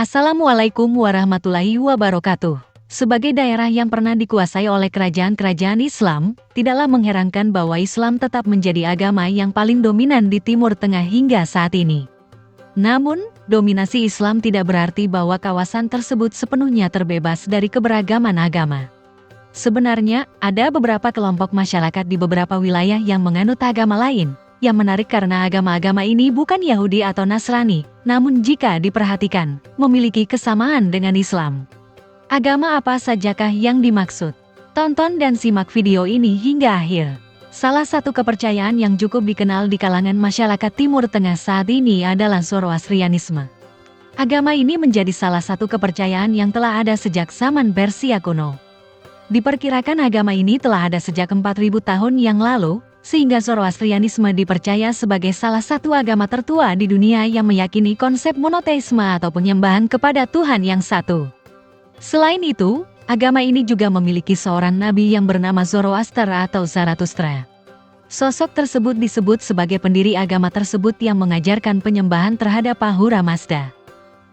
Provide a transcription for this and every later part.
Assalamualaikum warahmatullahi wabarakatuh. Sebagai daerah yang pernah dikuasai oleh kerajaan-kerajaan Islam, tidaklah mengherankan bahwa Islam tetap menjadi agama yang paling dominan di Timur Tengah hingga saat ini. Namun, dominasi Islam tidak berarti bahwa kawasan tersebut sepenuhnya terbebas dari keberagaman agama. Sebenarnya, ada beberapa kelompok masyarakat di beberapa wilayah yang menganut agama lain. Yang menarik karena agama-agama ini bukan Yahudi atau Nasrani, namun jika diperhatikan, memiliki kesamaan dengan Islam. Agama apa sajakah yang dimaksud? Tonton dan simak video ini hingga akhir. Salah satu kepercayaan yang cukup dikenal di kalangan masyarakat Timur Tengah saat ini adalah Zoroastrianisme. Agama ini menjadi salah satu kepercayaan yang telah ada sejak zaman Persia kuno. Diperkirakan agama ini telah ada sejak 4000 tahun yang lalu, sehingga Zoroastrianisme dipercaya sebagai salah satu agama tertua di dunia yang meyakini konsep monoteisme atau penyembahan kepada Tuhan yang satu. Selain itu, agama ini juga memiliki seorang nabi yang bernama Zoroaster atau Zarathustra. Sosok tersebut disebut sebagai pendiri agama tersebut yang mengajarkan penyembahan terhadap Ahura Mazda,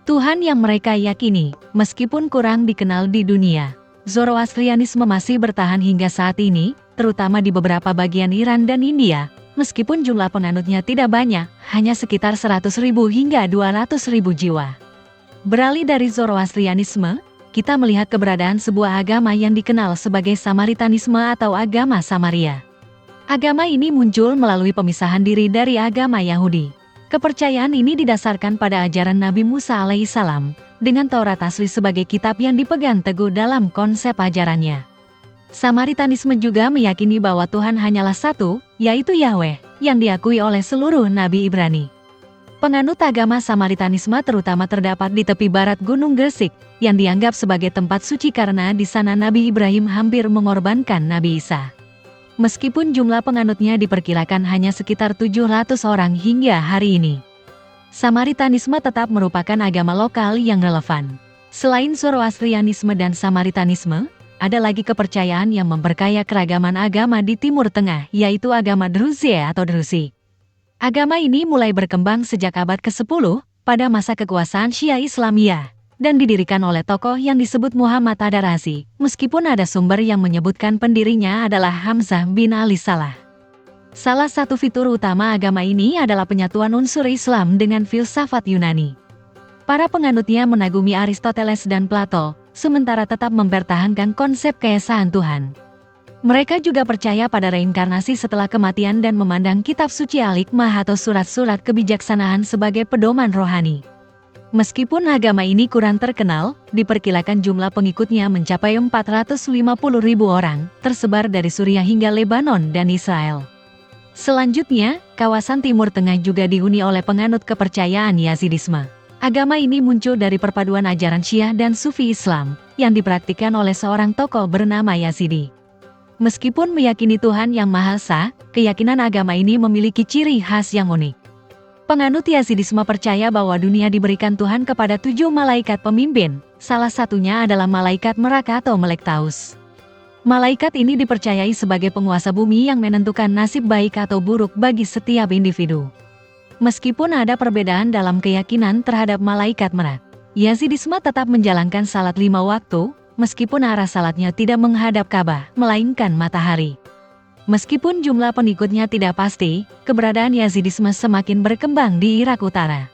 Tuhan yang mereka yakini, meskipun kurang dikenal di dunia. Zoroastrianisme masih bertahan hingga saat ini, terutama di beberapa bagian Iran dan India, meskipun jumlah penganutnya tidak banyak, hanya sekitar 100.000 hingga 200.000 jiwa. Beralih dari Zoroastrianisme, kita melihat keberadaan sebuah agama yang dikenal sebagai Samaritanisme atau agama Samaria. Agama ini muncul melalui pemisahan diri dari agama Yahudi. Kepercayaan ini didasarkan pada ajaran Nabi Musa alaihissalam, dengan Taurat asli sebagai kitab yang dipegang teguh dalam konsep ajarannya. Samaritanisme juga meyakini bahwa Tuhan hanyalah satu, yaitu Yahweh, yang diakui oleh seluruh Nabi Ibrani. Penganut agama Samaritanisme terutama terdapat di tepi barat Gunung Gresik, yang dianggap sebagai tempat suci karena di sana Nabi Ibrahim hampir mengorbankan Nabi Isa. Meskipun jumlah penganutnya diperkirakan hanya sekitar 700 orang hingga hari ini, Samaritanisme tetap merupakan agama lokal yang relevan. Selain Zoroastrianisme dan Samaritanisme, ada lagi kepercayaan yang memperkaya keragaman agama di Timur Tengah, yaitu agama Druze atau Druzi. Agama ini mulai berkembang sejak abad ke-10, pada masa kekuasaan Syiah Islamiyah, dan didirikan oleh tokoh yang disebut Muhammad Ad-Razi, meskipun ada sumber yang menyebutkan pendirinya adalah Hamzah bin Ali Salah. Salah satu fitur utama agama ini adalah penyatuan unsur Islam dengan filsafat Yunani. Para penganutnya mengagumi Aristoteles dan Plato, sementara tetap mempertahankan konsep keesaan Tuhan. Mereka juga percaya pada reinkarnasi setelah kematian dan memandang kitab suci Al-Hikmah atau surat-surat kebijaksanaan sebagai pedoman rohani. Meskipun agama ini kurang terkenal, diperkirakan jumlah pengikutnya mencapai 450.000 orang, tersebar dari Suriah hingga Lebanon dan Israel. Selanjutnya, kawasan Timur Tengah juga dihuni oleh penganut kepercayaan Yazidisme. Agama ini muncul dari perpaduan ajaran Syiah dan Sufi Islam, yang dipraktikkan oleh seorang tokoh bernama Yazidi. Meskipun meyakini Tuhan yang Maha Esa, keyakinan agama ini memiliki ciri khas yang unik. Penganut Yazidisme percaya bahwa dunia diberikan Tuhan kepada 7 malaikat pemimpin, salah satunya adalah malaikat Merak atau Melek Taus. Malaikat ini dipercayai sebagai penguasa bumi yang menentukan nasib baik atau buruk bagi setiap individu. Meskipun ada perbedaan dalam keyakinan terhadap malaikat Merak, Yazidisme tetap menjalankan salat 5 waktu, meskipun arah salatnya tidak menghadap Ka'bah, melainkan matahari. Meskipun jumlah pengikutnya tidak pasti, keberadaan Yazidisme semakin berkembang di Irak Utara,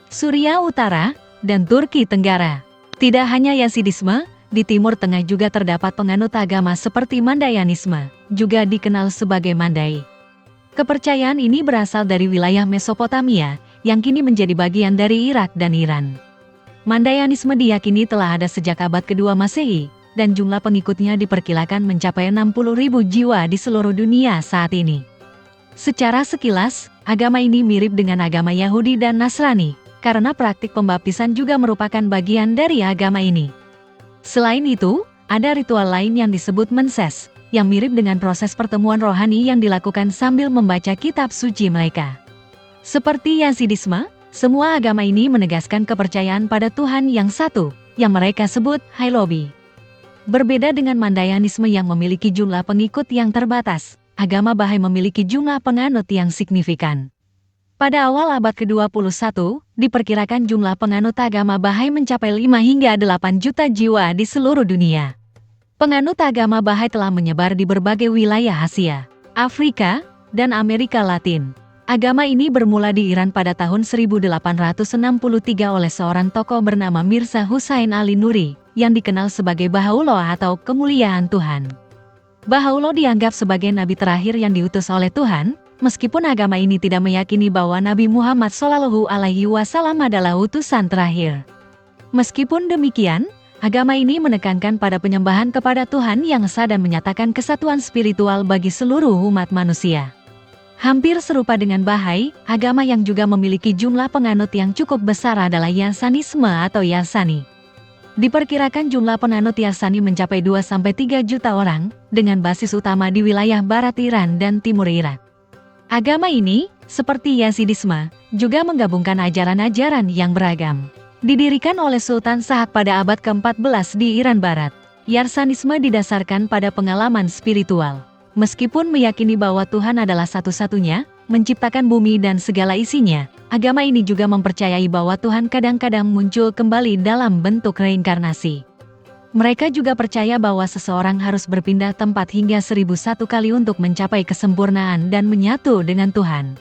Suriah Utara, dan Turki Tenggara. Tidak hanya Yazidisme, di Timur Tengah juga terdapat penganut agama seperti Mandayanisme, juga dikenal sebagai Mandai. Kepercayaan ini berasal dari wilayah Mesopotamia, yang kini menjadi bagian dari Irak dan Iran. Mandayanisme diyakini telah ada sejak abad kedua Masehi, dan jumlah pengikutnya diperkirakan mencapai 60.000 jiwa di seluruh dunia saat ini. Secara sekilas, agama ini mirip dengan agama Yahudi dan Nasrani, karena praktik pembaptisan juga merupakan bagian dari agama ini. Selain itu, ada ritual lain yang disebut menses, yang mirip dengan proses pertemuan rohani yang dilakukan sambil membaca kitab suci mereka. Seperti Yazidisme, semua agama ini menegaskan kepercayaan pada Tuhan yang satu, yang mereka sebut Hailobi. Berbeda dengan Mandayanisme yang memiliki jumlah pengikut yang terbatas, agama Bahai memiliki jumlah penganut yang signifikan. Pada awal abad ke-21, diperkirakan jumlah penganut agama Bahai mencapai 5 hingga 8 juta jiwa di seluruh dunia. Penganut agama Bahai telah menyebar di berbagai wilayah Asia, Afrika, dan Amerika Latin. Agama ini bermula di Iran pada tahun 1863 oleh seorang tokoh bernama Mirza Husain Ali Nuri, yang dikenal sebagai Baha'u'llah atau kemuliaan Tuhan. Baha'u'llah dianggap sebagai nabi terakhir yang diutus oleh Tuhan, meskipun agama ini tidak meyakini bahwa Nabi Muhammad SAW adalah utusan terakhir. Meskipun demikian, agama ini menekankan pada penyembahan kepada Tuhan yang esa dan menyatakan kesatuan spiritual bagi seluruh umat manusia. Hampir serupa dengan Bahai, agama yang juga memiliki jumlah penganut yang cukup besar adalah Yarsanisme atau Yarsani. Diperkirakan jumlah penganut Yarsani mencapai 2-3 juta orang, dengan basis utama di wilayah barat Iran dan timur Irak. Agama ini, seperti Yazidisme, juga menggabungkan ajaran-ajaran yang beragam. Didirikan oleh Sultan Sahak pada abad ke-14 di Iran Barat, Yarsanisme didasarkan pada pengalaman spiritual. Meskipun meyakini bahwa Tuhan adalah satu-satunya, menciptakan bumi dan segala isinya, agama ini juga mempercayai bahwa Tuhan kadang-kadang muncul kembali dalam bentuk reinkarnasi. Mereka juga percaya bahwa seseorang harus berpindah tempat hingga 1001 kali untuk mencapai kesempurnaan dan menyatu dengan Tuhan.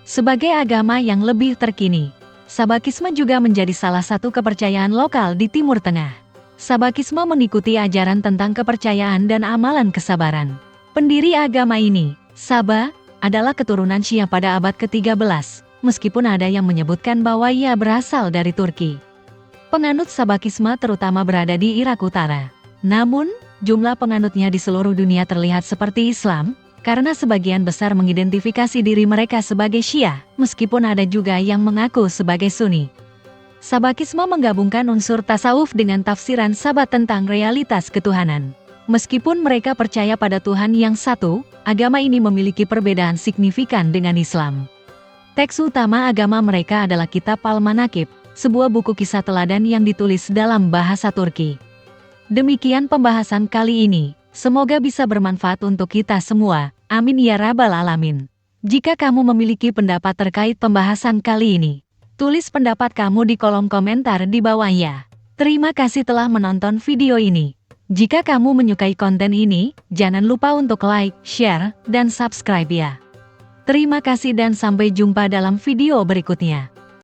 Sebagai agama yang lebih terkini, Sabakisme juga menjadi salah satu kepercayaan lokal di Timur Tengah. Sabakisme mengikuti ajaran tentang kepercayaan dan amalan kesabaran. Pendiri agama ini, Saba, adalah keturunan Syiah pada abad ke-13, meskipun ada yang menyebutkan bahwa ia berasal dari Turki. Penganut Sabakisme terutama berada di Irak Utara. Namun, jumlah penganutnya di seluruh dunia terlihat seperti Islam, karena sebagian besar mengidentifikasi diri mereka sebagai Syiah, meskipun ada juga yang mengaku sebagai Sunni. Sabakisme menggabungkan unsur tasawuf dengan tafsiran Sabat tentang realitas ketuhanan. Meskipun mereka percaya pada Tuhan yang satu, agama ini memiliki perbedaan signifikan dengan Islam. Teks utama agama mereka adalah Kitab Al-Manaqib, sebuah buku kisah teladan yang ditulis dalam bahasa Turki. Demikian pembahasan kali ini. Semoga bisa bermanfaat untuk kita semua. Amin ya rabbal alamin. Jika kamu memiliki pendapat terkait pembahasan kali ini, tulis pendapat kamu di kolom komentar di bawah ya. Terima kasih telah menonton video ini. Jika kamu menyukai konten ini, jangan lupa untuk like, share, dan subscribe ya. Terima kasih dan sampai jumpa dalam video berikutnya.